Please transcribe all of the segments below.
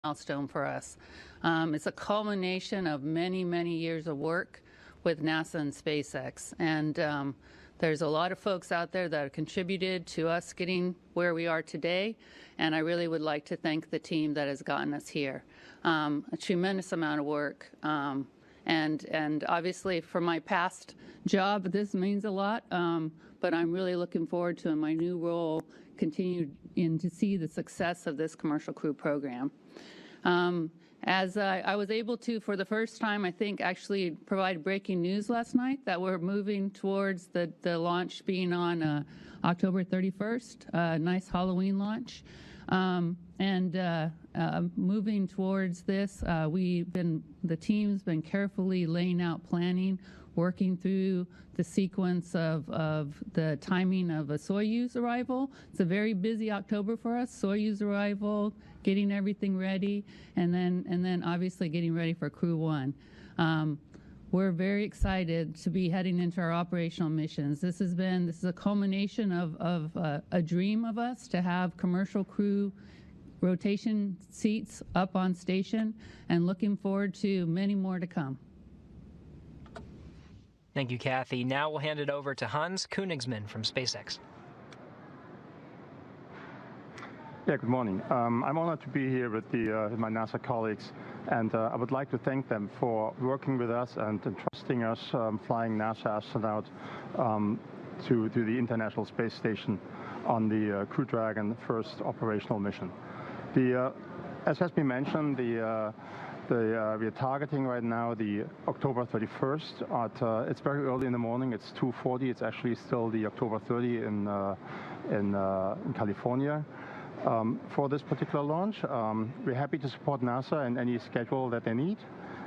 milestone for us. It's a culmination of many, many years of work with NASA and SpaceX. And there's a lot of folks out there that have contributed to us getting where we are today. And I really would like to thank the team that has gotten us here. A tremendous amount of work. And obviously for my past job, this means a lot. But I'm really looking forward to, in my new role, continue to see the success of this commercial crew program. As I was able to, for the first time, I think, actually provide breaking news last night that we're moving towards the launch being on October 31st, a nice Halloween launch. Moving towards this, the team's been carefully laying out planning, working through the sequence of the timing of a Soyuz arrival. It's a very busy October for us. Soyuz arrival, getting everything ready, and then obviously getting ready for Crew 1. We're very excited to be heading into our operational missions. This is a culmination of a dream of us to have commercial crew rotation seats up on station, and looking forward to many more to come. Thank you, Kathy. Now we'll hand it over to Hans Koenigsmann from SpaceX. Yeah, good morning. I'm honored to be here with my NASA colleagues, and I would like to thank them for working with us and entrusting us flying NASA astronaut to the International Space Station on the Crew Dragon first operational mission. As has been mentioned, we are targeting right now the October 31st. It's very early in the morning. It's 2:40. It's actually still the October 30 in California. For this particular launch, we're happy to support NASA in any schedule that they need,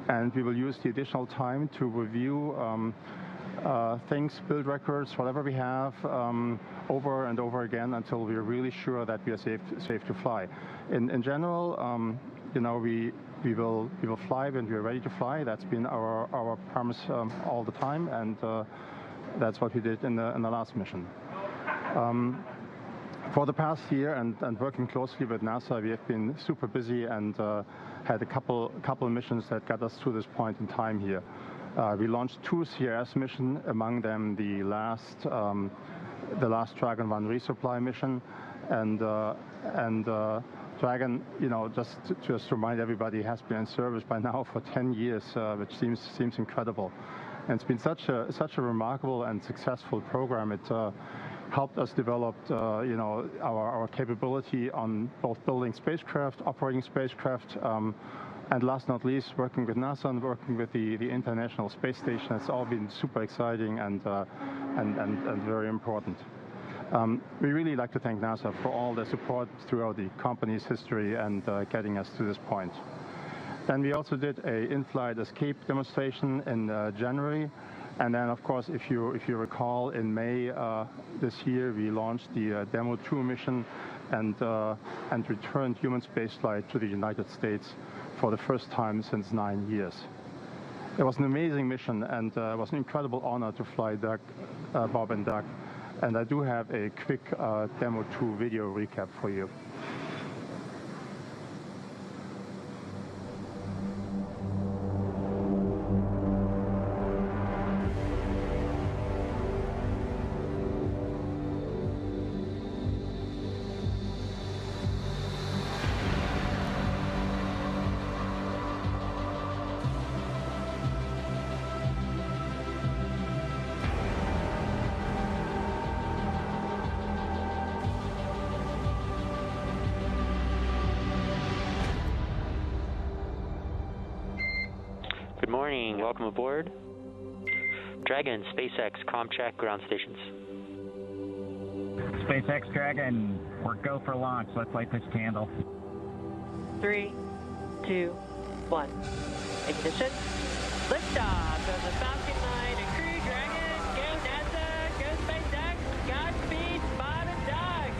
and we will use the additional time to review things, build records, whatever we have, over and over again until we're really sure that we are safe to fly. In general, we will fly when we're ready to fly. That's been our promise all the time, and that's what we did in the last mission. For the past year and working closely with NASA, we have been super busy and had a couple missions that got us to this point in time here. We launched 2 CRS missions, among them the last Dragon 1 resupply mission, and Dragon, just to remind everybody, has been in service by now for 10 years, which seems incredible. And it's been such a remarkable and successful program. It helped us develop, our capability on both building spacecraft, operating spacecraft, and last not least, working with NASA and working with the International Space Station. It's all been super exciting and very important. We really like to thank NASA for all their support throughout the company's history and getting us to this point. Then we also did a in-flight escape demonstration in January. And then, of course, if you recall, in May this year, we launched the Demo 2 mission and returned human spaceflight to the United States for the first time since 9 years. It was an amazing mission, and it was an incredible honor to fly Bob and Doug. And I do have a quick Demo 2 video recap for you. Good morning, welcome aboard. Dragon, SpaceX, comm check, ground stations. SpaceX Dragon, we're go for launch. Let's light this candle. 3, 2, 1. Ignition. Liftoff of the Falcon 9 and Crew Dragon. Go NASA, go SpaceX, Godspeed, Bob and Doug.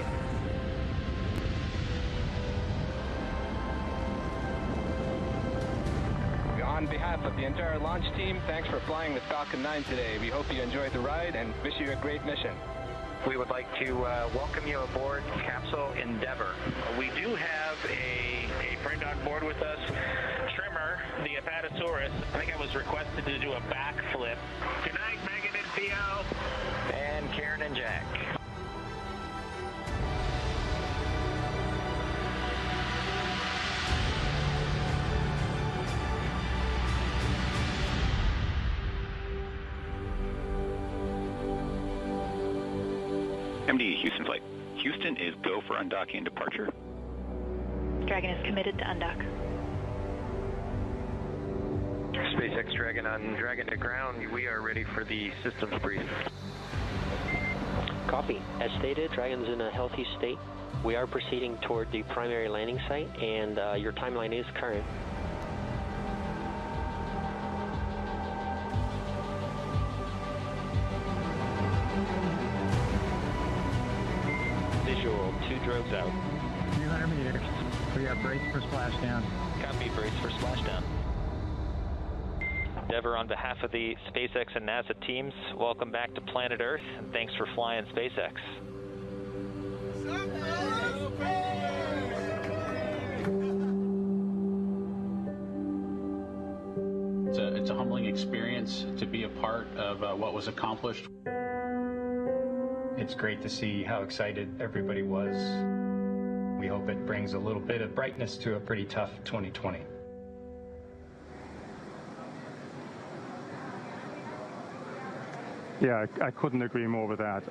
On behalf of the entire launch team, thanks for flying with Falcon 9 today. We hope you enjoyed the ride and wish you a great mission. We would like to welcome you aboard Capsule Endeavour. We do have a friend on board with us, Trimmer, the Apatosaurus. I think I was requested to do a backflip. Good night, Megan and Theo. And Karen and Jack. MD Houston flight. Houston is go for undocking and departure. Dragon is committed to undock. SpaceX Dragon on Dragon to ground. We are ready for the systems brief. Copy. As stated, Dragon's in a healthy state. We are proceeding toward the primary landing site, and your timeline is current. Visual, 2 drogues out. 300 meters. We are braced for splashdown. Copy, brace for splashdown. Endeavour, on behalf of the SpaceX and NASA teams, welcome back to planet Earth, and thanks for flying SpaceX. It's a humbling experience to be a part of what was accomplished. It's great to see how excited everybody was. We hope it brings a little bit of brightness to a pretty tough 2020. Yeah, I couldn't agree more with that.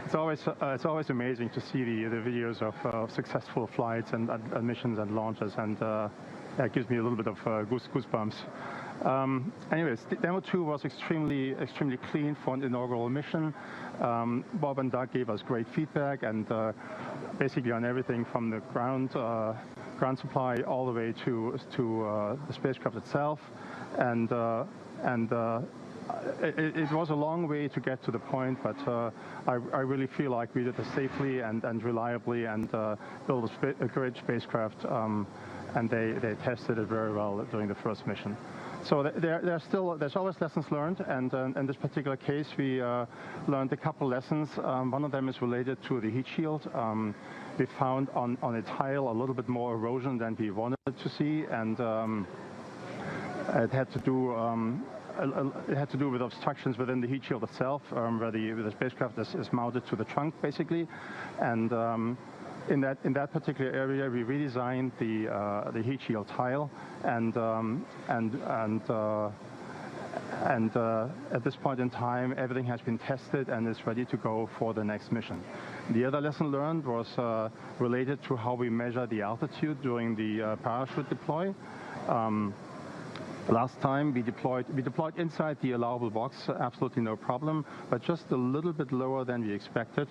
It's always amazing to see the videos of successful flights and missions and launches, and it gives me a little bit of goosebumps. Anyways, Demo 2 was extremely clean for an inaugural mission. Bob and Doug gave us great feedback, and basically on everything from the ground supply all the way to the spacecraft itself, and it was a long way to get to the point, but I really feel like we did it safely and reliably, and built a great spacecraft, and they tested it very well during the first mission. So there's always lessons learned, and in this particular case, we learned a couple lessons. One of them is related to the heat shield. We found on a tile a little bit more erosion than we wanted to see, and it had to do with obstructions within the heat shield itself, where the spacecraft is mounted to the trunk, basically, and in that particular area, we redesigned the heat shield tile, and at this point in time, everything has been tested and is ready to go for the next mission. The other lesson learned was related to how we measure the altitude during the parachute deploy. Last time we deployed inside the allowable box, absolutely no problem, but just a little bit lower than we expected.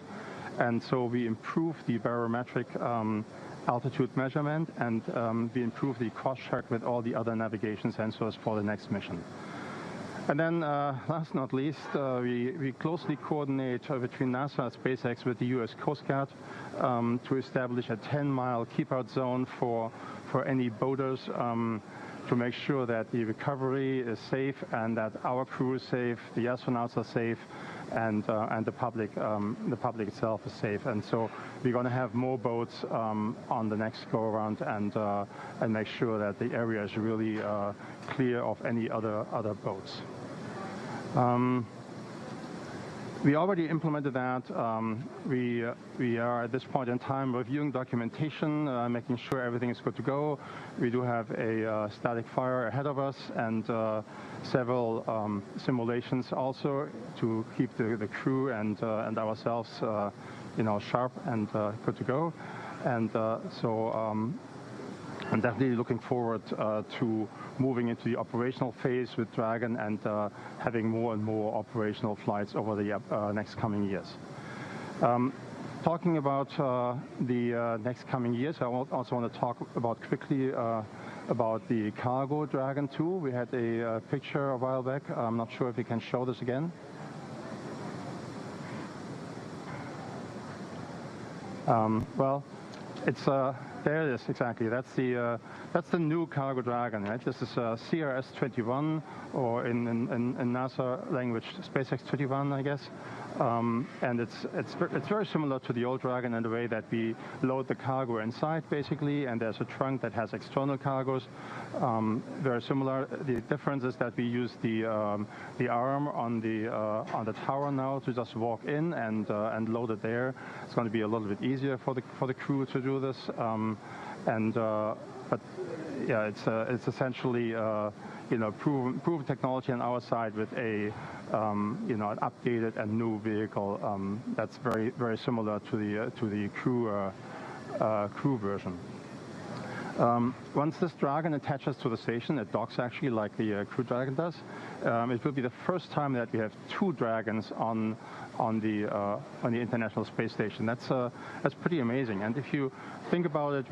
And so we improved the barometric altitude measurement, and we improved the cross-check with all the other navigation sensors for the next mission. And then, last but not least, we closely coordinate between NASA and SpaceX with the U.S. Coast Guard to establish a 10-mile keep-out zone for any boaters, to make sure that the recovery is safe and that our crew is safe, the astronauts are safe, and the public itself is safe. And so we're going to have more boats on the next go around, and make sure that the area is really clear of any other boats. We already implemented that. We are at this point in time reviewing documentation, making sure everything is good to go. We do have a static fire ahead of us, and several simulations also to keep the crew and ourselves, sharp and good to go. And so I'm definitely looking forward to moving into the operational phase with Dragon and having more and more operational flights over the next coming years. Talking about the next coming years, I also want to talk about quickly about the cargo Dragon 2. We had a picture a while back. I'm not sure if we can show this again. Well, it's There it is, exactly. That's the new Cargo Dragon, right? This is CRS-21, or in NASA language, SpaceX 21, I guess. And it's very similar to the old Dragon in the way that we load the cargo inside, basically, and there's a trunk that has external cargoes. Very similar. The difference is that we use the arm on the tower now to just walk in and load it there. It's going to be a little bit easier for the crew to do this. But yeah, it's essentially proven technology on our side with a an updated and new vehicle that's very, very similar to the crew version. Once this Dragon attaches to the station, it docks actually like the Crew Dragon does. It will be the first time that we have two Dragons on the International Space Station. That's pretty amazing. And if you think about it,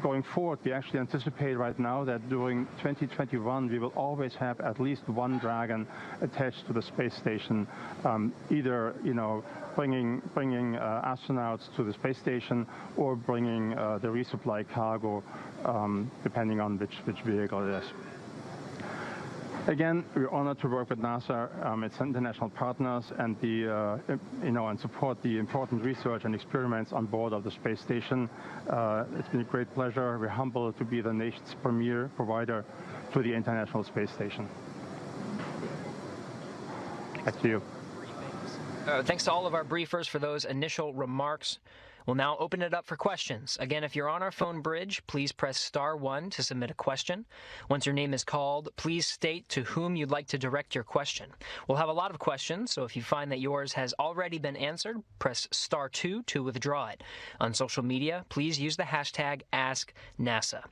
going forward, we actually anticipate right now that during 2021 we will always have at least one Dragon attached to the space station, either bringing astronauts to the space station or bringing the resupply cargo, depending on which vehicle it is. Again, we're honored to work with NASA, its international partners, and and support the important research and experiments on board of the space station. It's been a great pleasure. We're humbled to be the nation's premier provider to the International Space Station. Back to you. Thanks to all of our briefers for those initial remarks. We'll now open it up for questions. Again, if you're on our phone bridge, please press *1 to submit a question. Once your name is called, please state to whom you'd like to direct your question. We'll have a lot of questions, so if you find that yours has already been answered, press *2 to withdraw it. On social media, please use the hashtag #AskNASA.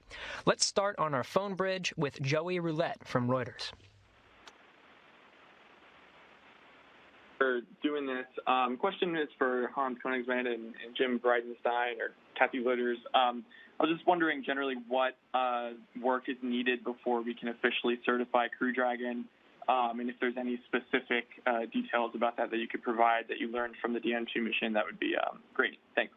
Let's start on our phone bridge with Joey Roulette from Reuters. For doing this. Question is for Hans Königsmann and Jim Bridenstine or Kathy Litters. I was just wondering generally what work is needed before we can officially certify Crew Dragon, and if there's any specific details about that you could provide that you learned from the DM2 mission, that would be great. Thanks.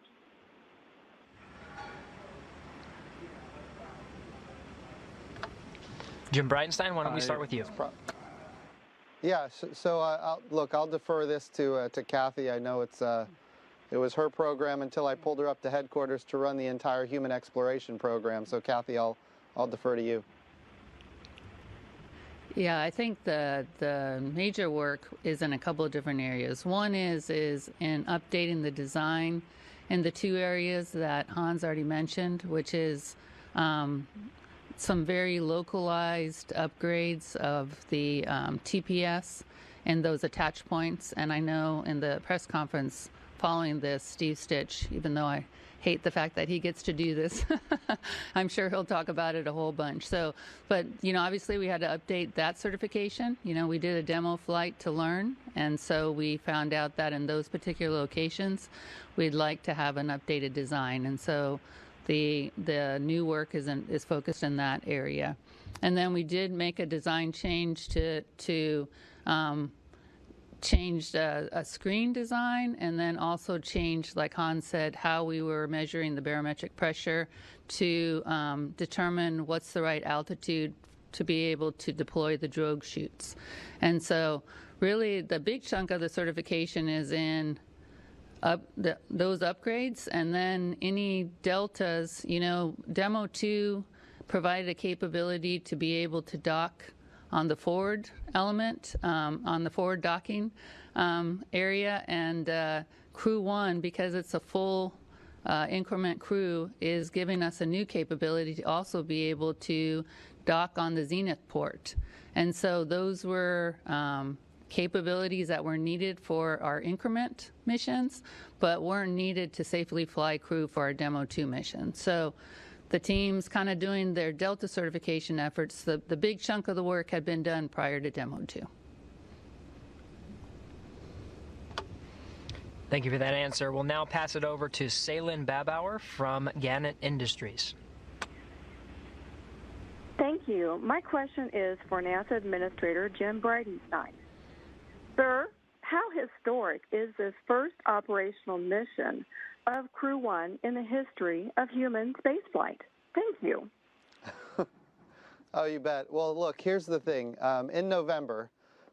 Jim Bridenstine, why don't we start with you? Yeah, so I'll defer this to Kathy. I know it was her program until I pulled her up to headquarters to run the entire human exploration program. So Kathy, I'll defer to you. Yeah, I think the major work is in a couple of different areas. One is in updating the design in the two areas that Hans already mentioned, which is some very localized upgrades of the TPS and those attach points. And I know in the press conference following this, Steve Stitch, even though I hate the fact that he gets to do this, I'm sure he'll talk about it a whole bunch. So, but, obviously we had to update that certification. We did a demo flight to learn. And so we found out that in those particular locations, we'd like to have an updated design. And so the new work is focused in that area. And then we did make a design change to change a screen design, and then also changed, like Hans said, how we were measuring the barometric pressure to determine what's the right altitude to be able to deploy the drogue chutes. And so really the big chunk of the certification is in those upgrades, and then any deltas. Demo 2 provided a capability to be able to dock on the forward element, on the forward docking area, and Crew 1, because it's a full increment crew, is giving us a new capability to also be able to dock on the zenith port. And so those were capabilities that were needed for our increment missions, but weren't needed to safely fly crew for our Demo 2 mission. So the team's kind of doing their Delta certification efforts. The big chunk of the work had been done prior to Demo 2. Thank you for that answer. We'll now pass it over to Salen Babauer from Gannett Industries. Thank you. My question is for NASA Administrator Jim Bridenstine. Sir, how historic is this first operational mission of Crew 1 in the history of human spaceflight? Thank you. Oh, you bet. Well, look, here's the thing. In November,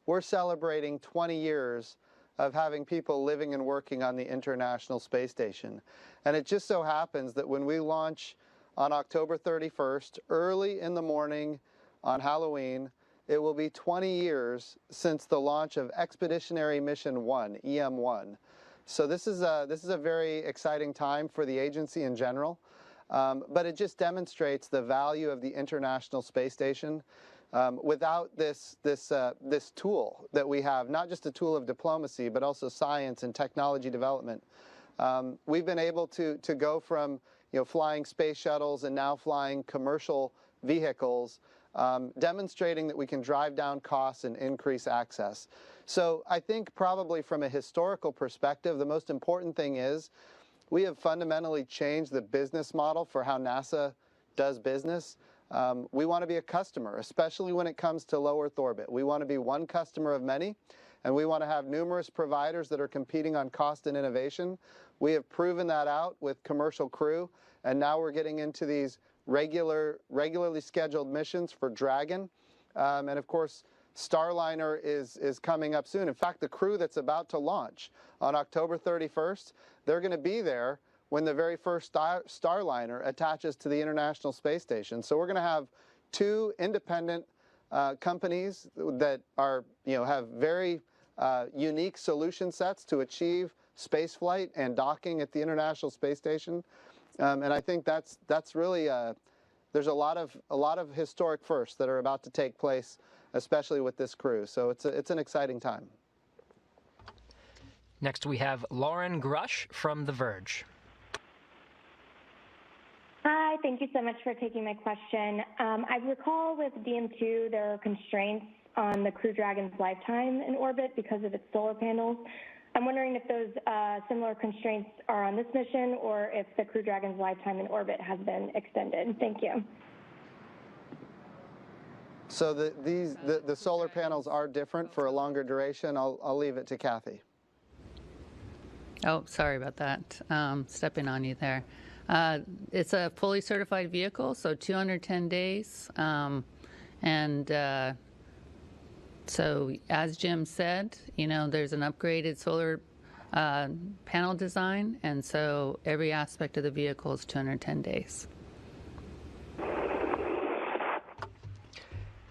we're celebrating 20 years of having people living and working on the International Space Station. And it just so happens that when we launch on October 31st, early in the morning on Halloween, it will be 20 years since the launch of Expeditionary Mission 1, EM1. So this is a very exciting time for the agency in general. But it just demonstrates the value of the International Space Station. Without this tool that we have, not just a tool of diplomacy, but also science and technology development, we've been able to go from flying space shuttles and now flying commercial vehicles, demonstrating that we can drive down costs and increase access. So I think probably from a historical perspective, the most important thing is we have fundamentally changed the business model for how NASA does business. We want to be a customer, especially when it comes to low Earth orbit. We want to be one customer of many, and we want to have numerous providers that are competing on cost and innovation. We have proven that out with Commercial Crew, and now we're getting into these regularly scheduled missions for Dragon. And of course, Starliner is coming up soon. In fact, the crew that's about to launch on October 31st, they're going to be there when the very first Starliner attaches to the International Space Station. So we're going to have two independent companies that are, have very unique solution sets to achieve spaceflight and docking at the International Space Station. And I think that's really there's a lot of historic firsts that are about to take place, especially with this crew. So it's an exciting time. Next, we have Lauren Grush from The Verge. Hi, thank you so much for taking my question. I recall with DM2 there are constraints on the Crew Dragon's lifetime in orbit because of its solar panels. I'm wondering if those similar constraints are on this mission or if the Crew Dragon's lifetime in orbit has been extended. Thank you. So the solar panels are different for a longer duration. I'll leave it to Kathy. Oh, sorry about that. Stepping on you there. It's a fully certified vehicle, so 210 days. So as Jim said, there's an upgraded solar panel design, and so every aspect of the vehicle is 210 days.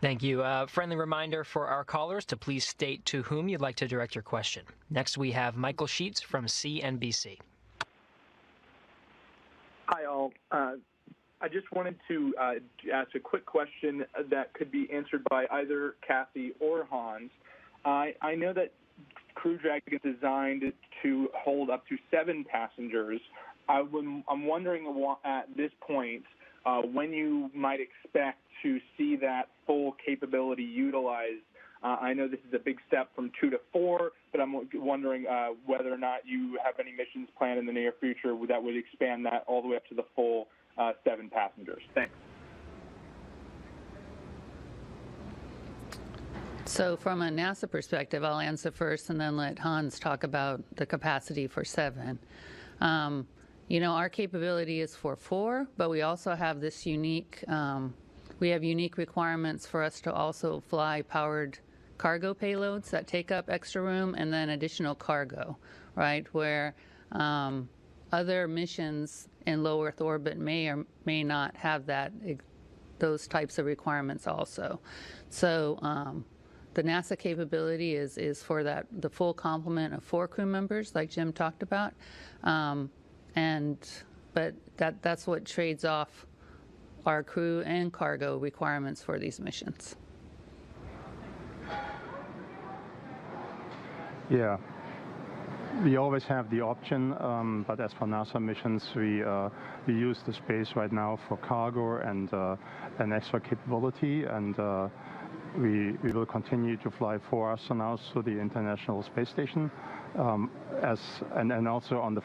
Thank you. Friendly reminder for our callers to please state to whom you'd like to direct your question. Next, we have Michael Sheets from CNBC. Hi, all. I just wanted to ask a quick question that could be answered by either Kathy or Hans. I know that Crew Dragon is designed to hold up to 7 passengers. I'm wondering at this point when you might expect to see that full capability utilized. I know this is a big step from 2 to 4, but I'm wondering whether or not you have any missions planned in the near future that would expand that all the way up to the full 7 passengers. Thanks. So from a NASA perspective, I'll answer first and then let Hans talk about the capacity for 7. Our capability is for 4, but we also have this unique, we have unique requirements for us to also fly powered cargo payloads that take up extra room and then additional cargo, right? Where other missions in low Earth orbit may or may not have those types of requirements also. So the NASA capability is for the full complement of 4 crew members, like Jim talked about, but that's what trades off our crew and cargo requirements for these missions. Yeah, we always have the option, but as for NASA missions, we use the space right now for cargo and an extra capability, and we will continue to fly 4 astronauts to the International Space Station. And also on the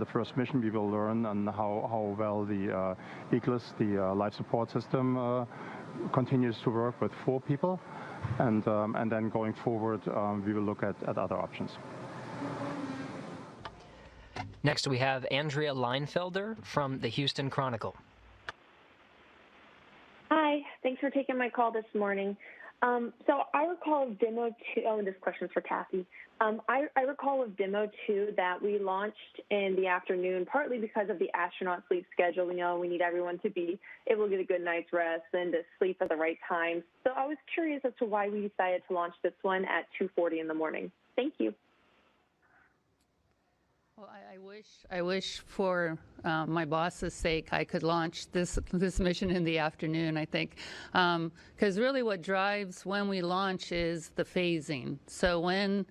first mission, we will learn on how well the ECLSS, the life support system, continues to work with 4 people, and then going forward, we will look at other options. Next, we have Andrea Leinfelder from the Houston Chronicle. Hi, thanks for taking my call this morning. So I recall of Demo 2, this question's for Kathy. I recall of Demo 2 that we launched in the afternoon, partly because of the astronaut sleep schedule. We need everyone to be able to get a good night's rest and to sleep at the right time. So I was curious as to why we decided to launch this one at 2:40 in the morning. Thank you. Well, I wish for my boss's sake I could launch this mission in the afternoon, I think, because really what drives when we launch is the phasing. So when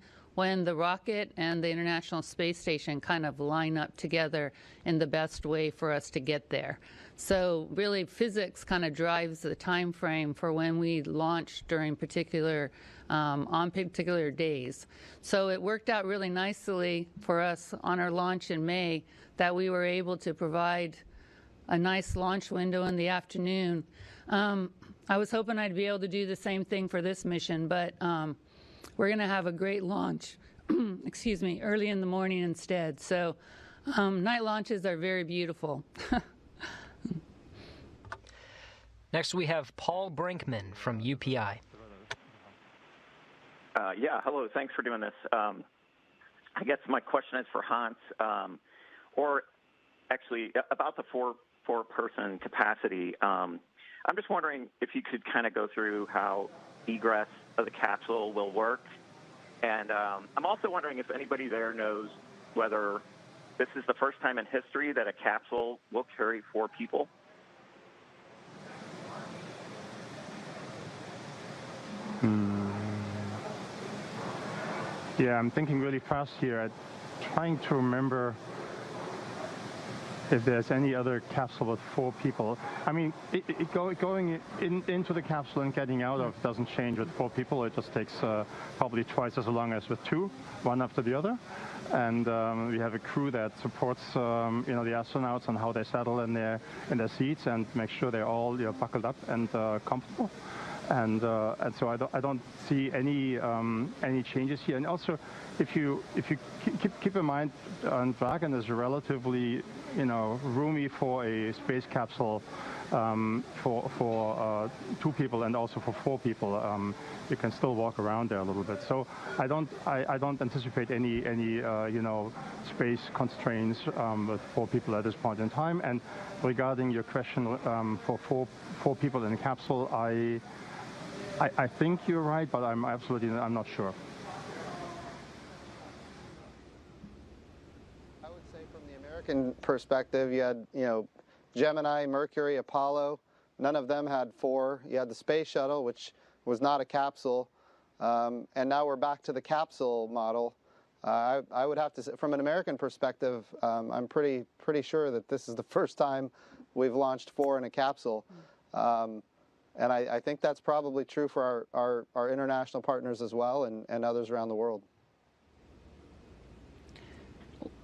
the rocket and the International Space Station kind of line up together in the best way for us to get there. So really physics kind of drives the time frame for when we launch during on particular days. So it worked out really nicely for us on our launch in May that we were able to provide a nice launch window in the afternoon. I was hoping I'd be able to do the same thing for this mission, but we're going to have a great launch, excuse me, early in the morning instead. So night launches are very beautiful. Next, we have Paul Brinkman from UPI. Yeah, hello. Thanks for doing this. I guess my question is for Hans, or actually about the four-person capacity. I'm just wondering if you could kind of go through how egress of the capsule will work. And I'm also wondering if anybody there knows whether this is the first time in history that a capsule will carry 4 people. Yeah, I'm thinking really fast here. Trying to remember if there's any other capsule with 4 people. I mean, going into the capsule and getting out of doesn't change with 4 people. It just takes probably twice as long as with 2, one after the other. And we have a crew that supports the astronauts on how they settle in their seats and make sure they're all buckled up and comfortable. And so I don't see any changes here. And also, if you keep in mind, Dragon is relatively roomy for a space capsule for 2 people and also for 4 people. You can still walk around there a little bit. So I don't anticipate any space constraints with 4 people at this point in time. And regarding your question for four people in a capsule, I think you're right, but I'm not sure. I would say from the American perspective, you had, Gemini, Mercury, Apollo. None of them had 4. You had the space shuttle, which was not a capsule. And now we're back to the capsule model. I would have to say, from an American perspective, I'm pretty sure that this is the first time we've launched 4 in a capsule. And I think that's probably true for our international partners as well and others around the world.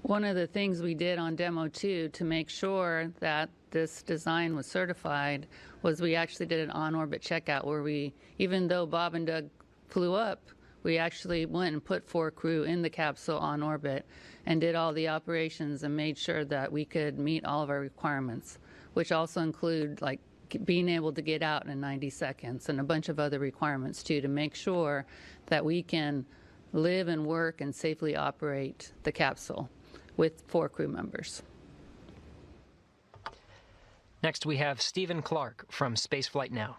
One of the things we did on Demo 2 to make sure that this design was certified was we actually did an on-orbit checkout where we, even though Bob and Doug flew up, we actually went and put 4 crew in the capsule on orbit and did all the operations and made sure that we could meet all of our requirements, which also include being able to get out in 90 seconds and a bunch of other requirements too to make sure that we can live and work and safely operate the capsule with 4 crew members. Next, we have Stephen Clark from Spaceflight Now.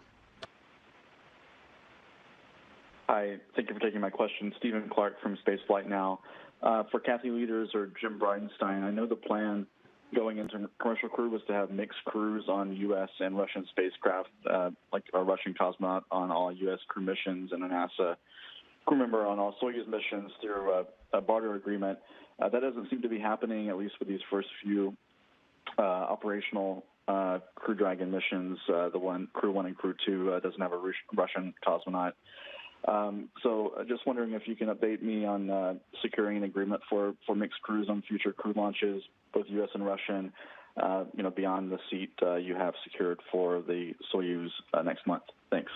Hi, thank you for taking my question. Stephen Clark from Spaceflight Now. For Kathy Lueders or Jim Bridenstine, I know the plan going into commercial crew was to have mixed crews on U.S. and Russian spacecraft, like a Russian cosmonaut on all U.S. crew missions and a NASA crew member on all Soyuz missions through a barter agreement. That doesn't seem to be happening, at least with these first few operational Crew Dragon missions. Crew 1 and Crew 2 doesn't have a Russian cosmonaut. So just wondering if you can update me on securing an agreement for mixed crews on future crew launches, both U.S. and Russian, beyond the seat you have secured for the Soyuz next month. Thanks.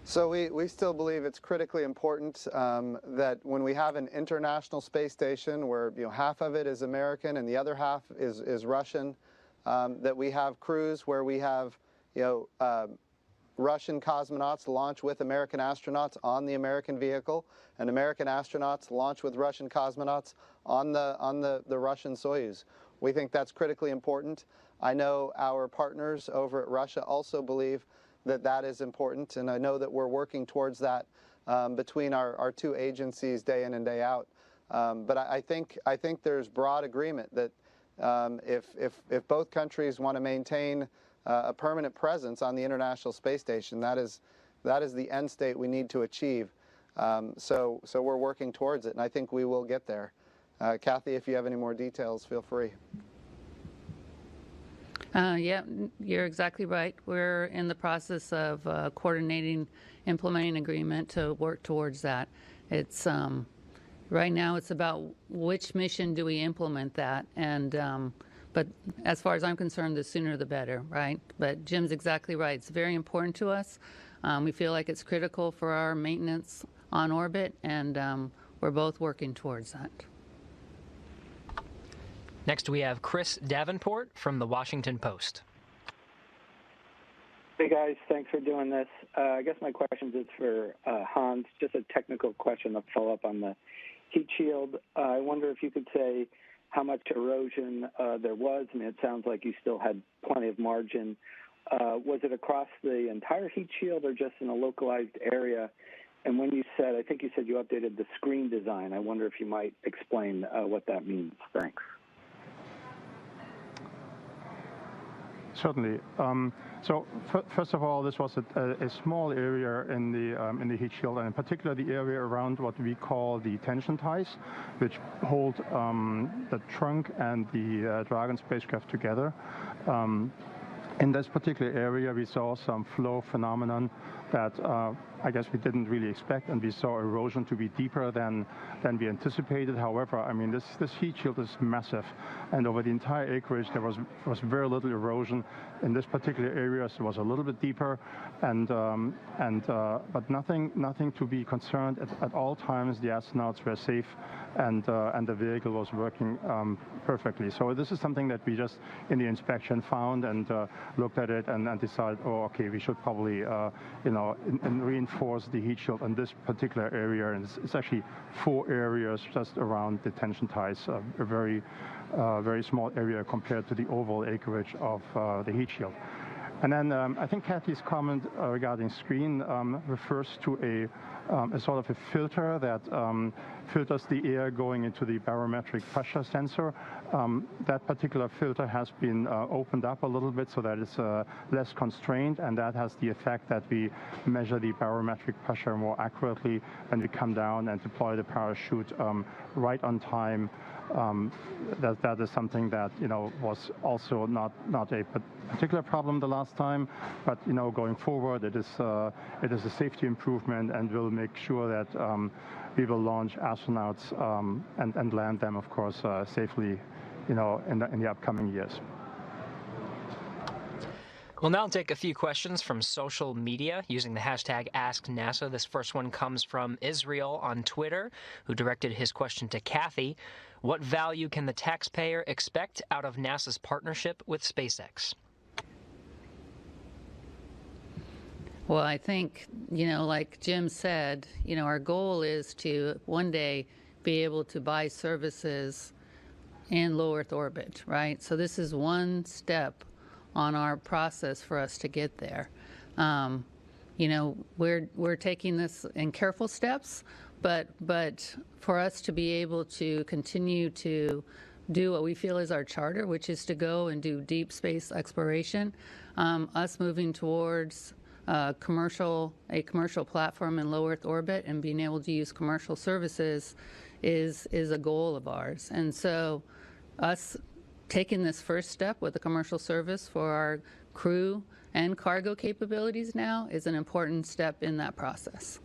So we still believe it's critically important that when we have an international space station where half of it is American and the other half is Russian, that we have crews where we have Russian cosmonauts launch with American astronauts on the American vehicle, and American astronauts launch with Russian cosmonauts on the Russian Soyuz. We think that's critically important. I know our partners over at Russia also believe that is important, and I know that we're working towards that between our two agencies day in and day out. But I think there's broad agreement that if both countries want to maintain a permanent presence on the International Space Station, that is the end state we need to achieve. So we're working towards it, and I think we will get there. Kathy, if you have any more details, feel free. Yeah, you're exactly right. We're in the process of coordinating, implementing agreement to work towards that. It's right now it's about which mission do we implement that, and but as far as I'm concerned, the sooner the better, right? But Jim's exactly right. It's very important to us. We feel like it's critical for our maintenance on orbit, and we're both working towards that. Next, we have Chris Davenport from the Washington Post. Hey, guys. Thanks for doing this. I guess my question is for Hans. Just a technical question to follow up on the heat shield. I wonder if you could say how much erosion there was. I mean, it sounds like you still had plenty of margin. Was it across the entire heat shield or just in a localized area? And when you said, I think you said you updated the screen design, I wonder if you might explain what that means. Thanks. Certainly. So first of all, this was a small area in the heat shield, and in particular the area around what we call the tension ties, which hold the trunk and the Dragon spacecraft together. In this particular area, we saw some flow phenomenon that I guess we didn't really expect, and we saw erosion to be deeper than we anticipated. However, I mean, this heat shield is massive, and over the entire acreage there was very little erosion. In this particular area, it was a little bit deeper, but nothing to be concerned. At all times, the astronauts were safe, and the vehicle was working perfectly. So this is something that we just in the inspection found and looked at it and decided, oh, okay, we should probably reinforce the heat shield in this particular area. And it's actually 4 areas just around the tension ties, a very small area compared to the overall acreage of the heat shield. And then I think Kathy's comment regarding screen refers to a sort of a filter that filters the air going into the barometric pressure sensor. That particular filter has been opened up a little bit so that it's less constrained, and that has the effect that we measure the barometric pressure more accurately when we come down and deploy the parachute right on time. That is something that was also not a particular problem the last time, but going forward it is a safety improvement, and we'll make sure that we will launch astronauts and land them, of course, safely in the upcoming years. We'll now take a few questions from social media using the hashtag AskNASA. This first one comes from Israel on Twitter, who directed his question to Kathy. What value can the taxpayer expect out of NASA's partnership with SpaceX? Well, I think, like Jim said, our goal is to one day be able to buy services in low Earth orbit, right? So this is one step on our process for us to get there. We're taking this in careful steps, but for us to be able to continue to do what we feel is our charter, which is to go and do deep space exploration, us moving towards a commercial platform in low Earth orbit and being able to use commercial services is a goal of ours. And so us taking this first step with a commercial service for our crew and cargo capabilities now is an important step in that process.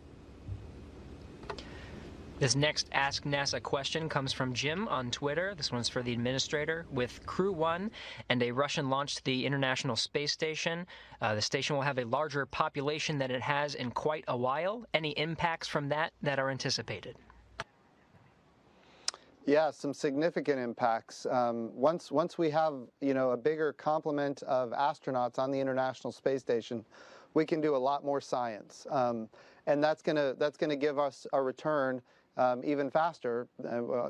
This next Ask NASA question comes from Jim on Twitter. This one's for the administrator. With Crew 1 and a Russian launch to the International Space Station, the station will have a larger population than it has in quite a while. Any impacts from that are anticipated? Yeah, some significant impacts. Once we have, a bigger complement of astronauts on the International Space Station, we can do a lot more science, and that's gonna give us a return even faster.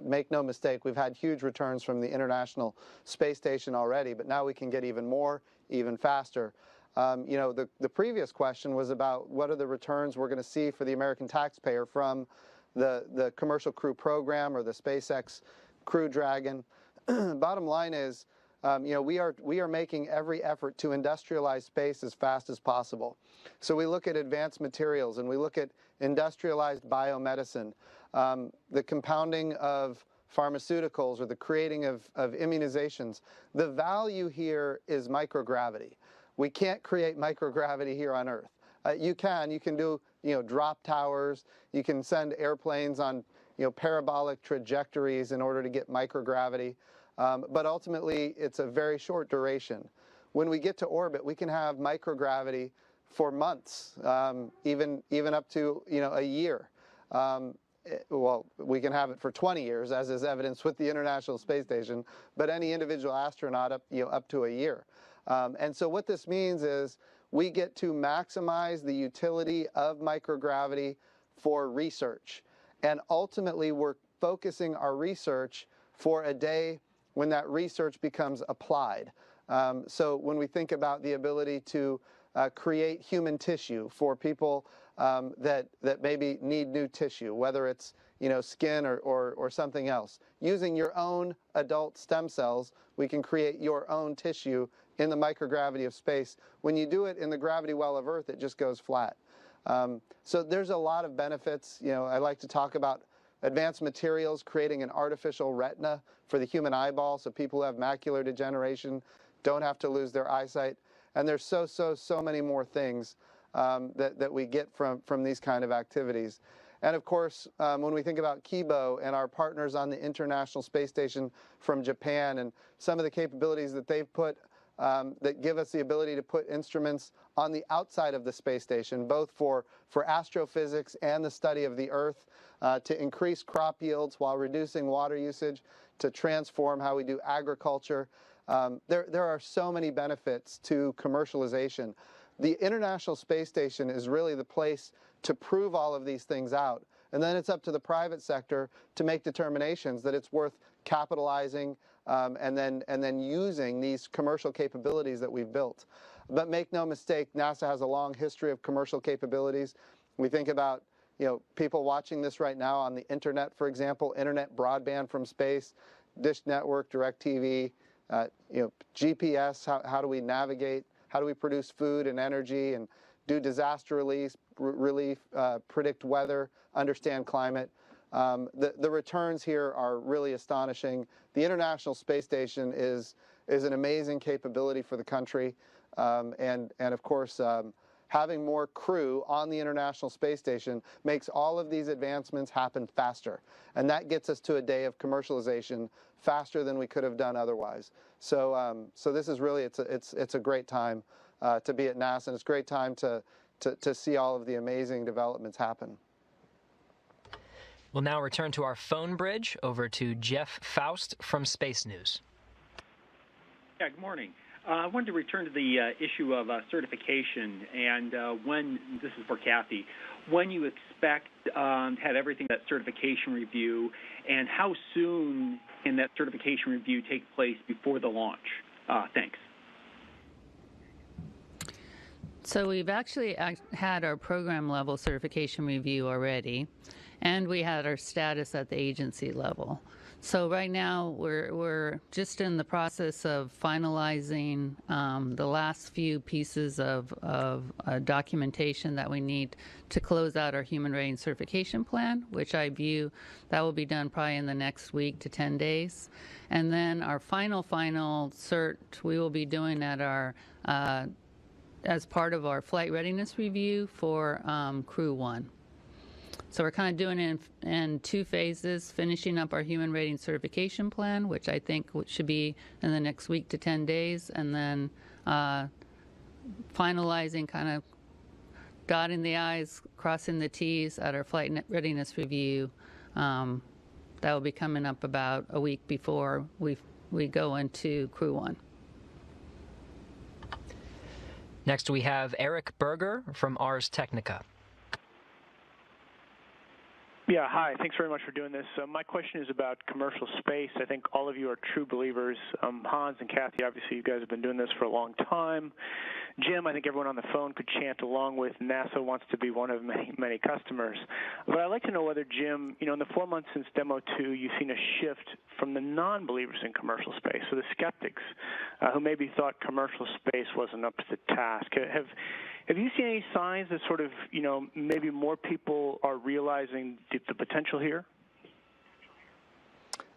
Make no mistake, we've had huge returns from the International Space Station already, but now we can get even more, even faster. The previous question was about what are the returns we're going to see for the American taxpayer from the Commercial Crew Program or the SpaceX Crew Dragon. Bottom line is, we are making every effort to industrialize space as fast as possible. So we look at advanced materials and we look at industrialized biomedicine, the compounding of pharmaceuticals or the creating of immunizations. The value here is microgravity. We can't create microgravity here on Earth. You can do, drop towers. You can send airplanes on, parabolic trajectories in order to get microgravity. But ultimately, it's a very short duration. When we get to orbit, we can have microgravity for months, even up to, a year. Well, we can have it for 20 years, as is evidenced with the International Space Station, but any individual astronaut up to a year. And so what this means is we get to maximize the utility of microgravity for research. And ultimately, we're focusing our research for a day when that research becomes applied. So when we think about the ability to create human tissue for people that maybe need new tissue, whether it's skin or something else, using your own adult stem cells, we can create your own tissue in the microgravity of space. When you do it in the gravity well of Earth, it just goes flat. So there's a lot of benefits. I like to talk about advanced materials, creating an artificial retina for the human eyeball so people who have macular degeneration don't have to lose their eyesight. And there's so many more things that we get from these kind of activities. And of course, when we think about Kibo and our partners on the International Space Station from Japan and some of the capabilities that they've put that give us the ability to put instruments on the outside of the space station, both for astrophysics and the study of the Earth, to increase crop yields while reducing water usage, to transform how we do agriculture. There are so many benefits to commercialization. The International Space Station is really the place to prove all of these things out. And then it's up to the private sector to make determinations that it's worth capitalizing and then using these commercial capabilities that we've built. But make no mistake, NASA has a long history of commercial capabilities. We think about people watching this right now on the internet, for example, internet broadband from space, Dish Network, DirecTV, GPS, how do we navigate, how do we produce food and energy and do disaster relief, predict weather, understand climate. The returns here are really astonishing. The International Space Station is an amazing capability for the country, and of course, having more crew on the International Space Station makes all of these advancements happen faster, and that gets us to a day of commercialization faster than we could have done otherwise. So this is really it's a great time to be at NASA, and it's a great time to see all of the amazing developments happen. We'll now return to our phone bridge over to Jeff Faust from Space News. Yeah, good morning. I wanted to return to the issue of certification, and when, this is for Kathy, when you expect to have everything that certification review, and how soon can that certification review take place before the launch? Thanks. So we've actually had our program level certification review already, and we had our status at the agency level. So right now we're just in the process of finalizing the last few pieces of documentation that we need to close out our human rating certification plan, which I view that will be done probably in the next week to 10 days. And then our final cert we will be doing at our as part of our flight readiness review for Crew 1. So we're kind of doing it in 2 phases, finishing up our human rating certification plan, which I think should be in the next week to 10 days, and then finalizing, kind of dotting the I's, crossing the T's at our flight readiness review. That will be coming up about a week before we go into Crew 1. Next, we have Eric Berger from Ars Technica. Yeah, hi. Thanks very much for doing this. My question is about commercial space. I think all of you are true believers. Hans and Kathy, obviously you guys have been doing this for a long time. Jim, I think everyone on the phone could chant along with NASA wants to be one of many, many customers. But I'd like to know whether, Jim, in the 4 months since Demo 2, you've seen a shift from the non-believers in commercial space, so the skeptics who maybe thought commercial space wasn't up to the task. Have you seen any signs that sort of, maybe more people are realizing the potential here?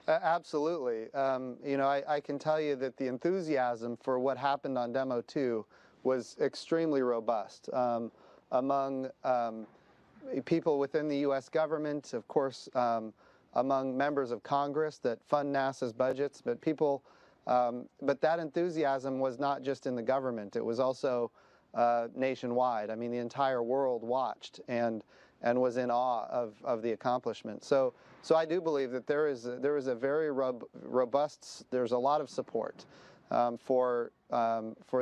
Absolutely. I can tell you that the enthusiasm for what happened on Demo 2 was extremely robust among people within the U.S. government, of course, among members of Congress that fund NASA's budgets, but but that enthusiasm was not just in the government. It was also nationwide. I mean, the entire world watched and was in awe of the accomplishment. So I do believe that there is a very robust. There's a lot of support for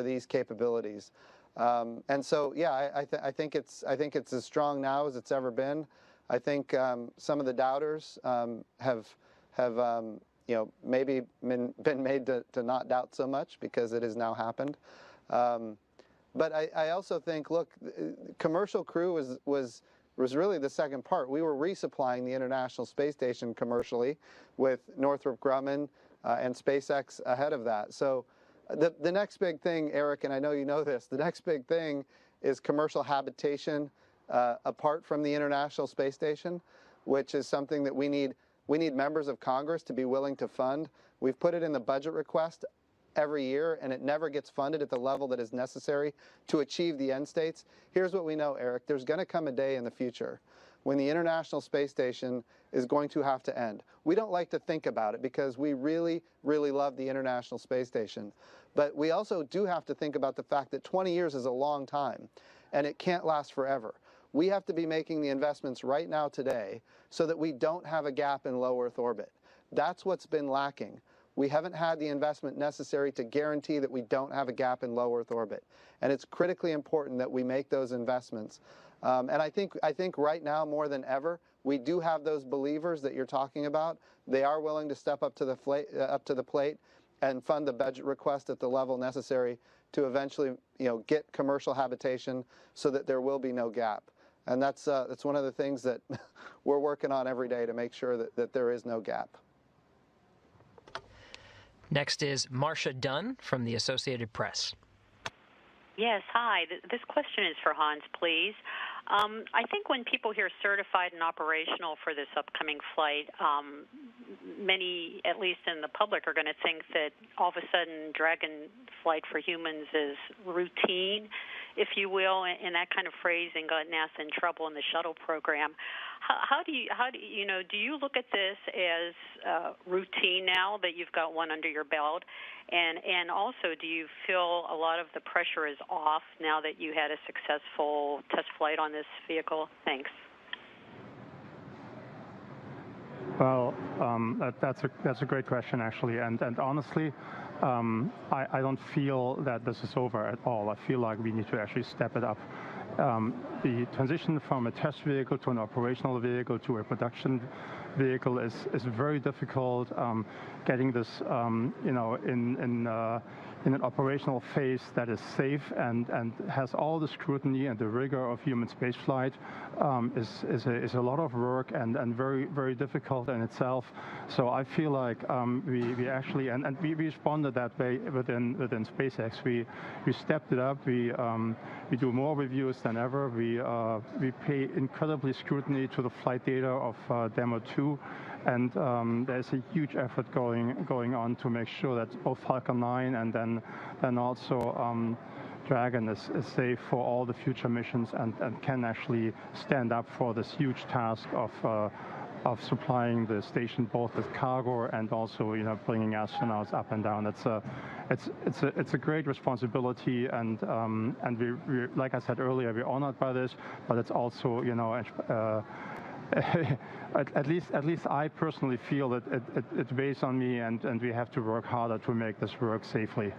these capabilities, and so yeah, I think it's as strong now as it's ever been. I think some of the doubters have maybe been made to not doubt so much because it has now happened. But I also think, look, Commercial Crew was really the second part. We were resupplying the International Space Station commercially with Northrop Grumman and SpaceX ahead of that. So the next big thing, Eric, and I know you know this, the next big thing is commercial habitation apart from the International Space Station, which is something that we need members of Congress to be willing to fund. We've put it in the budget request every year, and it never gets funded at the level that is necessary to achieve the end states. Here's what we know, Eric. There's going to come a day in the future when the International Space Station is going to have to end. We don't like to think about it because we really, really love the International Space Station. But we also do have to think about the fact that 20 years is a long time, and it can't last forever. We have to be making the investments right now today so that we don't have a gap in low Earth orbit. That's what's been lacking. We haven't had the investment necessary to guarantee that we don't have a gap in low Earth orbit. And it's critically important that we make those investments. And I think right now more than ever, we do have those believers that you're talking about. They are willing to step up to the plate and fund the budget request at the level necessary to eventually, get commercial habitation so that there will be no gap. And that's one of the things that we're working on every day to make sure that there is no gap. Next is Marcia Dunn from the Associated Press. Yes, hi. This question is for Hans, please. I think when people hear certified and operational for this upcoming flight, many, at least in the public, are going to think that all of a sudden Dragon flight for humans is routine, if you will, and that kind of phrasing got NASA in trouble in the shuttle program. How do you look at this as routine now that you've got one under your belt? And also, do you feel a lot of the pressure is off now that you had a successful test flight on this vehicle? Thanks. Well, that's a great question, actually. And honestly, I don't feel that this is over at all. I feel like we need to actually step it up. The transition from a test vehicle to an operational vehicle to a production vehicle is very difficult. Getting this, in an operational phase that is safe and has all the scrutiny and the rigor of human spaceflight is a lot of work and very, very difficult in itself. So I feel like we actually and we responded that way within SpaceX. We stepped it up. We do more reviews than ever. We pay incredibly scrutiny to the flight data of Demo 2. And there's a huge effort going on to make sure that both Falcon 9 and then also Dragon is safe for all the future missions and can actually stand up for this huge task of supplying the station both with cargo and also bringing astronauts up and down. It's a great responsibility, and we like I said earlier, we're honored by this, but it's also at least I personally feel that it weighs on me, and we have to work harder to make this work safely.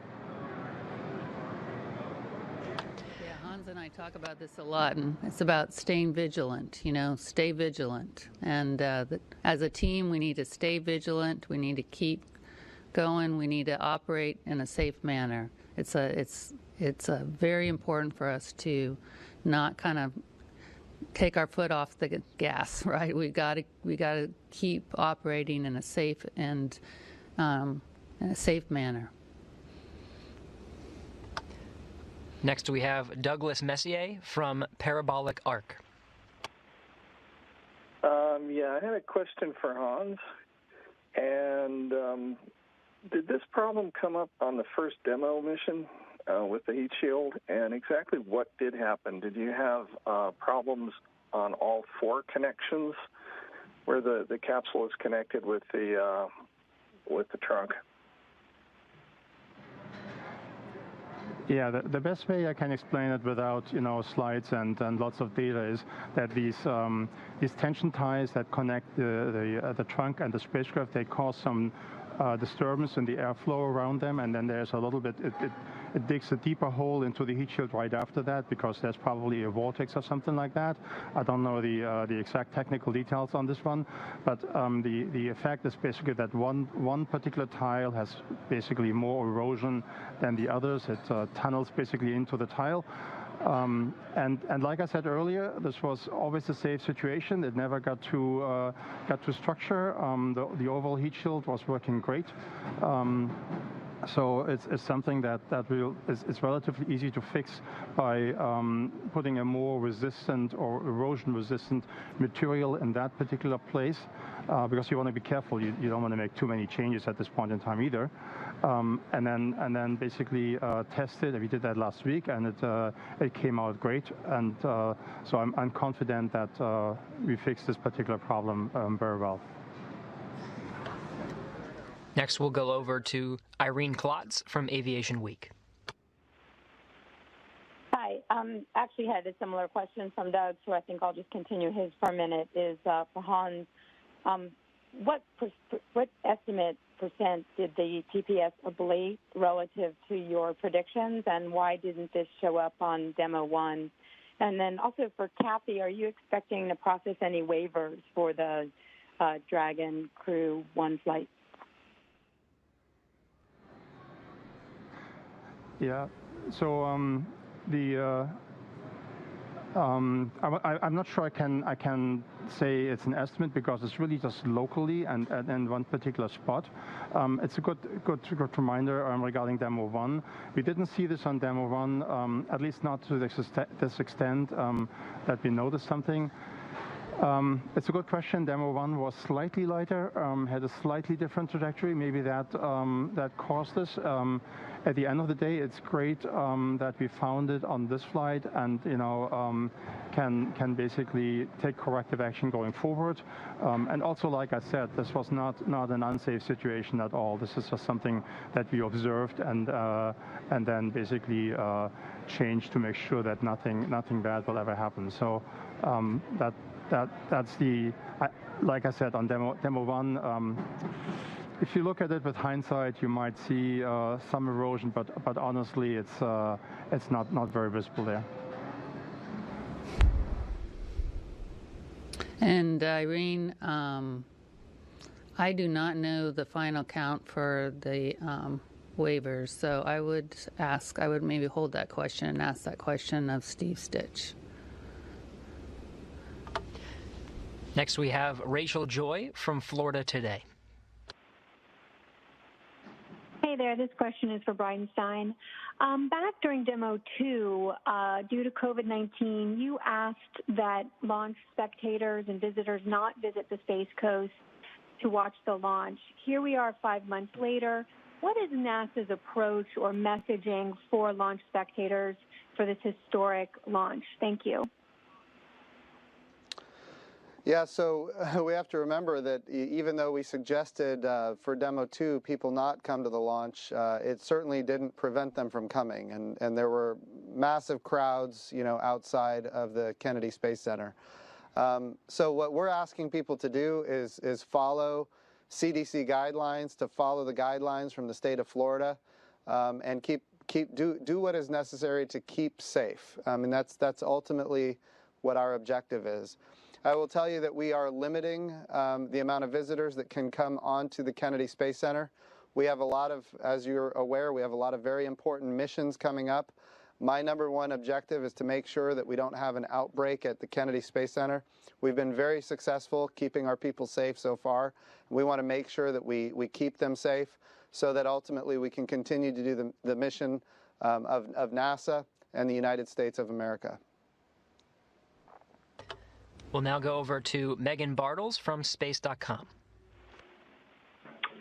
And I talk about this a lot, and it's about staying vigilant, stay vigilant. And as a team, we need to stay vigilant. We need to keep going. We need to operate in a safe manner. It's very important for us to not kind of take our foot off the gas, right? We got to keep operating in a safe and in a safe manner. Next, we have Douglas Messier from Parabolic Arc. Yeah, I had a question for Hans. And did this problem come up on the first demo mission with the heat shield? And exactly what did happen? Did you have problems on all 4 connections where the capsule is connected with the trunk? Yeah, the best way I can explain it without slides and lots of data is that these tension ties that connect the trunk and the spacecraft, they cause some disturbance in the airflow around them, and then there's a little bit it digs a deeper hole into the heat shield right after that because there's probably a vortex or something like that. I don't know the exact technical details on this one, but the effect is basically that one particular tile has basically more erosion than the others. It tunnels basically into the tile. And like I said earlier, this was always a safe situation. It never got to structure. The overall heat shield was working great. So it's something that is relatively easy to fix by putting a more resistant or erosion-resistant material in that particular place, because you want to be careful. You don't want to make too many changes at this point in time either. And then basically test it. We did that last week, and it came out great. And so I'm confident that we fixed this particular problem very well. Next, we'll go over to Irene Klotz from Aviation Week. Hi. Actually had a similar question from Doug, so I think I'll just continue his for a minute, is for Hans. What estimate percent did the TPS ablate relative to your predictions, and why didn't this show up on Demo 1? And then also for Kathy, are you expecting to process any waivers for the Dragon Crew 1 flight? Yeah, so I'm not sure I can say it's an estimate because it's really just locally and in one particular spot. It's a good reminder regarding Demo 1. We didn't see this on Demo 1, at least not to this extent that we noticed something. It's a good question. Demo 1 was slightly lighter, had a slightly different trajectory. Maybe that caused this. At the end of the day, it's great that we found it on this flight, and can basically take corrective action going forward. And also, like I said, this was not an unsafe situation at all. This is just something that we observed and then basically changed to make sure that nothing bad will ever happen. So that's like I said on Demo 1. If you look at it with hindsight, you might see some erosion, but honestly, it's not very visible there. And Irene, I do not know the final count for the waivers, so I would maybe hold that question and ask that question of Steve Stitch. Next, we have Rachel Joy from Florida Today. Hey there, this question is for Bridenstine. Back during Demo 2, due to COVID-19, you asked that launch spectators and visitors not visit the Space Coast to watch the launch. Here we are 5 months later. what is NASA's approach or messaging for launch spectators for this historic launch? Thank you. Yeah, so we have to remember that even though we suggested for Demo 2 people not come to the launch, it certainly didn't prevent them from coming. And there were massive crowds, outside of the Kennedy Space Center. So what we're asking people to do is follow CDC guidelines, to follow the guidelines from the state of Florida, and do what is necessary to keep safe. And that's ultimately what our objective is. I will tell you that we are limiting the amount of visitors that can come onto the Kennedy Space Center. We have a lot of, as you're aware, we have a lot of very important missions coming up. My number one objective is to make sure that we don't have an outbreak at the Kennedy Space Center. We've been very successful keeping our people safe so far. We want to make sure that we keep them safe so that ultimately we can continue to do the mission of NASA and the United States of America. We'll now go over to Megan Bartles from Space.com.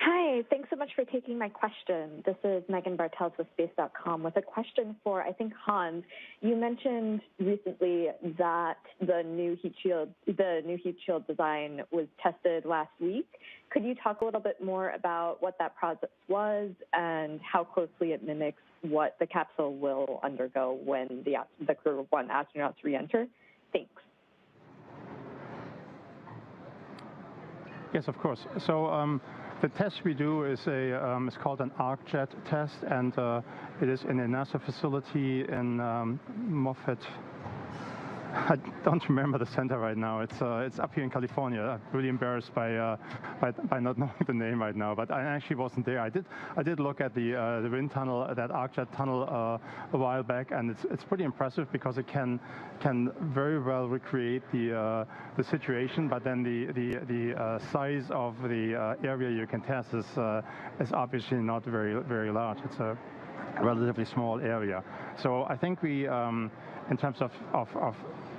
Hi, thanks so much for taking my question. This is Megan Bartels with Space.com with a question for, I think, Hans. You mentioned recently that the new heat shield design was tested last week. Could you talk a little bit more about what that process was and how closely it mimics what the capsule will undergo when the Crew 1 astronauts re-enter? Thanks. Yes, of course. So the test we do is it's called an ArcJet test, and it is in a NASA facility in Moffett. I don't remember the center right now. It's up here in California. I'm really embarrassed by not knowing the name right now. But I actually wasn't there. I did look at the wind tunnel, that ArcJet tunnel, a while back, and it's pretty impressive because it can very well recreate the situation. But then the size of the area you can test is obviously not very large. It's a relatively small area. So I think we, in terms of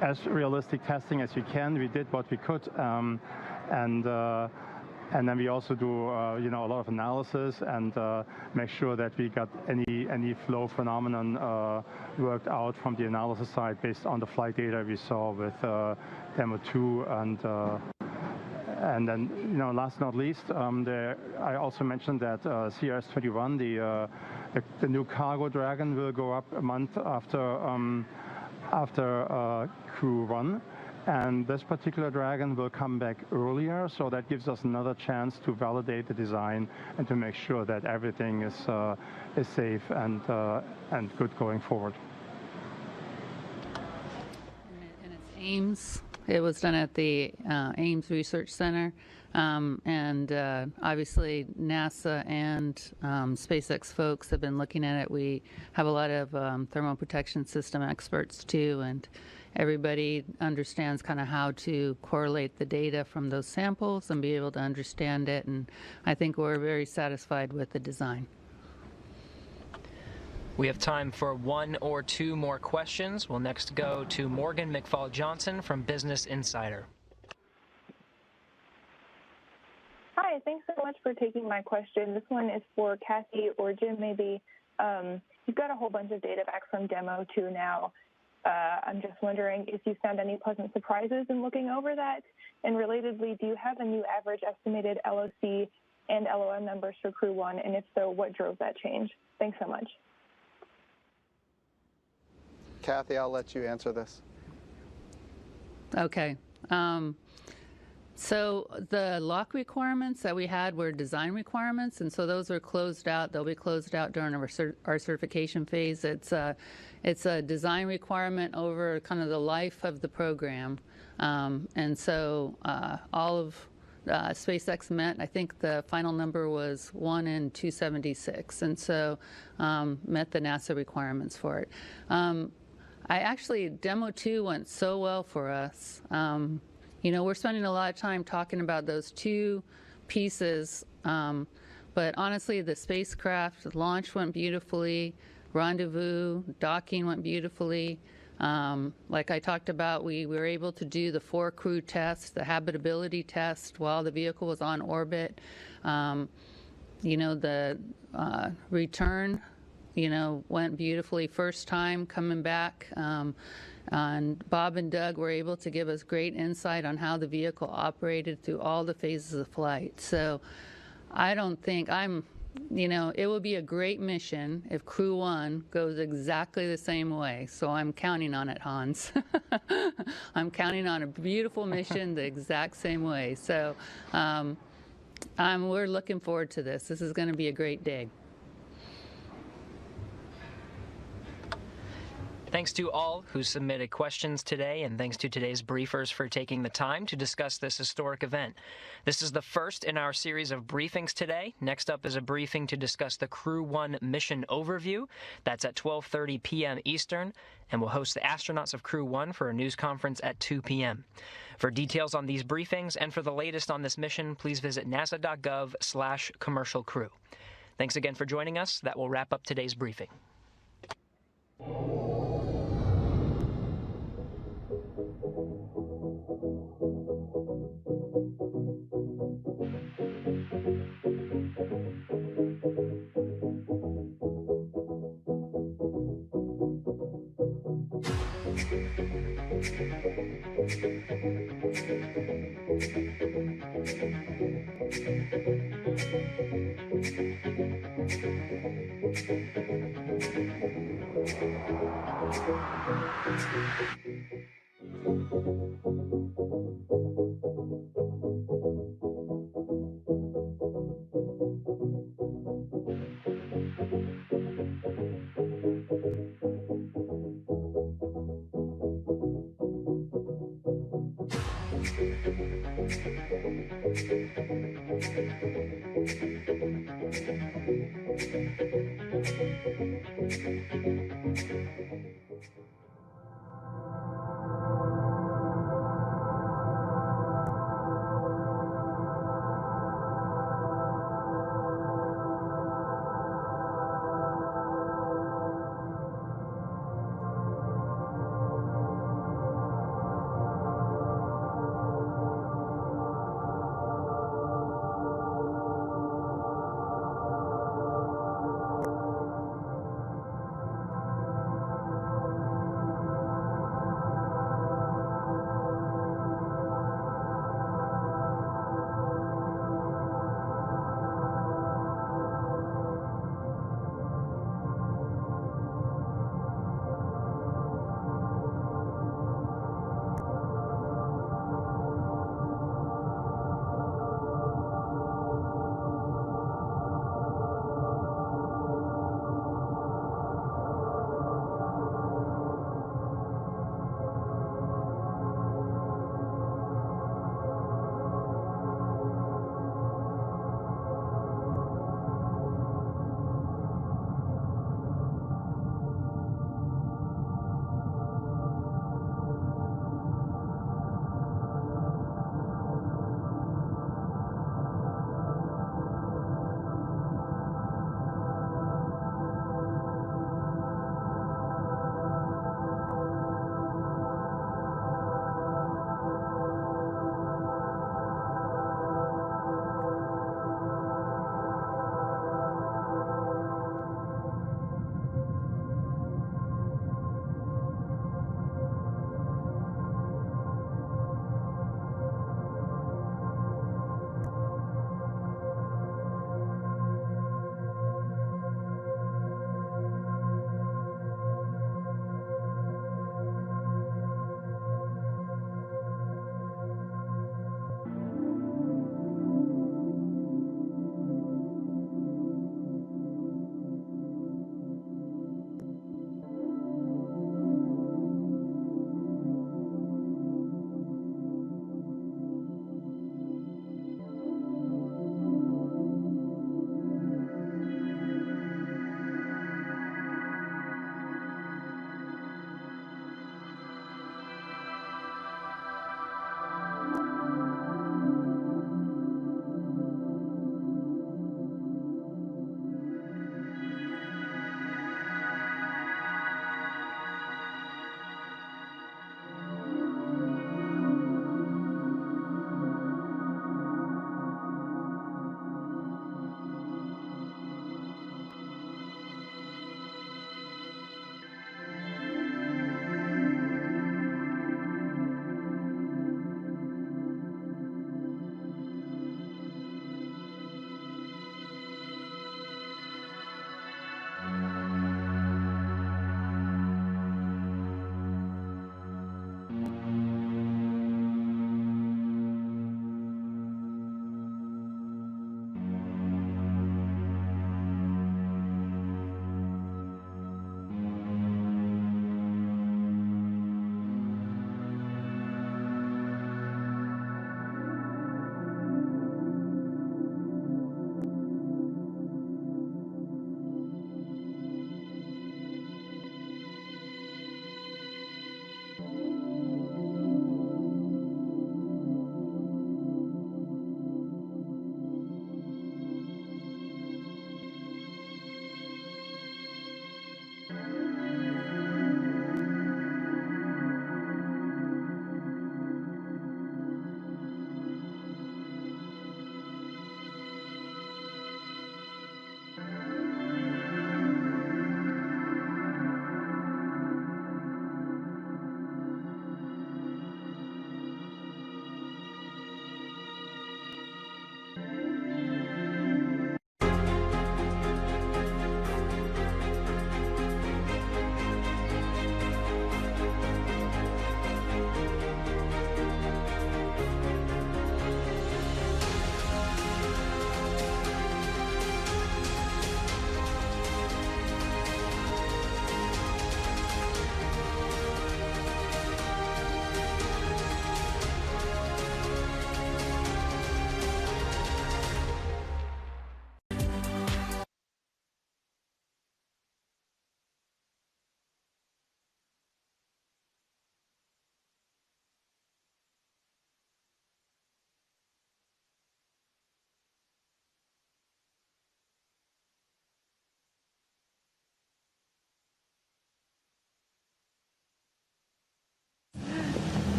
as realistic testing as you can, we did what we could, and then we also do a lot of analysis and make sure that we got any flow phenomenon worked out from the analysis side based on the flight data we saw with Demo 2 and then, last but not least, I also mentioned that CRS-21, the new cargo Dragon, will go up a month after Crew 1, and this particular Dragon will come back earlier, so that gives us another chance to validate the design and to make sure that everything is safe and good going forward. And it's Ames. It was done at the Ames Research Center, and obviously NASA and SpaceX folks have been looking at it. We have a lot of thermal protection system experts too, and everybody understands kind of how to correlate the data from those samples and be able to understand it, and I think we're very satisfied with the design. We have time for one or two more questions. We'll next go to Morgan McFall-Johnson from Business Insider. Hi, thanks so much for taking my question. This one is for Kathy or Jim, maybe. You've got a whole bunch of data back from Demo 2 now. I'm just wondering if you found any pleasant surprises in looking over that. And relatedly, do you have a new average estimated LOC and LOM numbers for Crew 1? And if so, what drove that change? Thanks so much. Kathy, I'll let you answer this. Okay. So the lock requirements that we had were design requirements, and so those are closed out. They'll be closed out during our certification phase. It's a design requirement over kind of the life of the program, and so all of SpaceX met. I think the final number was 1 in 276, and so met the NASA requirements for it. Demo 2 went so well for us. We're spending a lot of time talking about those two pieces, but honestly, the spacecraft launch went beautifully, rendezvous, docking went beautifully. Like I talked about, we were able to do the 4 crew tests, the habitability test while the vehicle was on orbit. the return, went beautifully first time coming back. And Bob and Doug were able to give us great insight on how the vehicle operated through all the phases of flight. So I don't think it will be a great mission if Crew 1 goes exactly the same way. So I'm counting on it, Hans. I'm counting on a beautiful mission the exact same way. So we're looking forward to this. This is going to be a great day. Thanks to all who submitted questions today, and thanks to today's briefers for taking the time to discuss this historic event. This is the first in our series of briefings today. Next up is a briefing to discuss the Crew 1 mission overview. That's at 12:30 p.m. Eastern, and we'll host the astronauts of Crew 1 for a news conference at 2 p.m. For details on these briefings and for the latest on this mission, please visit nasa.gov/commercial crew. Thanks again for joining us. That will wrap up today's briefing.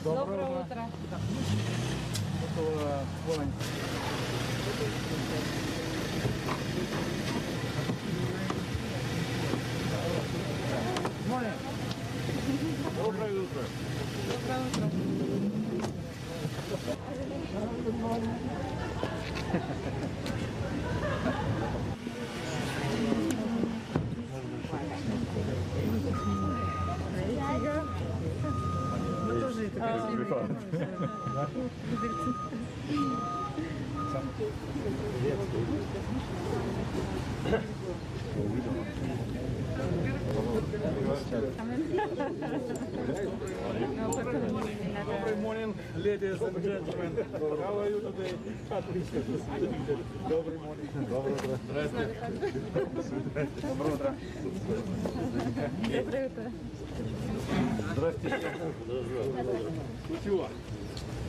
Доброе утро. Доброе утро. Доброе утро. Good morning, ladies and gentlemen. How are you today? Отлично. Добрый morning. Доброе утро. Здравствуйте. Доброе утро. Доброе утро. Здравствуйте. Чего?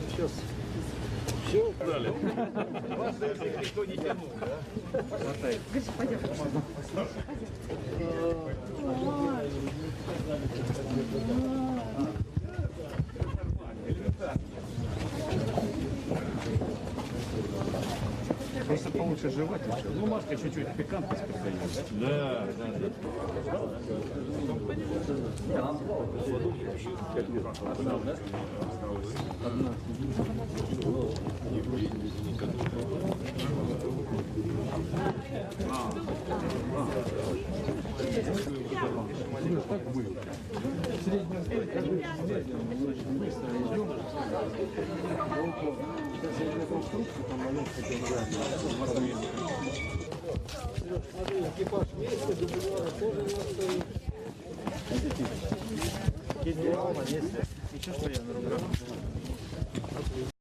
Сейчас. Все убрали. Вас за язык никто не тянул, да? Пойдем. Просто получше жевать и все. Ну, маска чуть-чуть пикантность придает, да? Смотри, экипаж вместе, дублера тоже у нас стоит. Есть, есть. Еще что я на руках.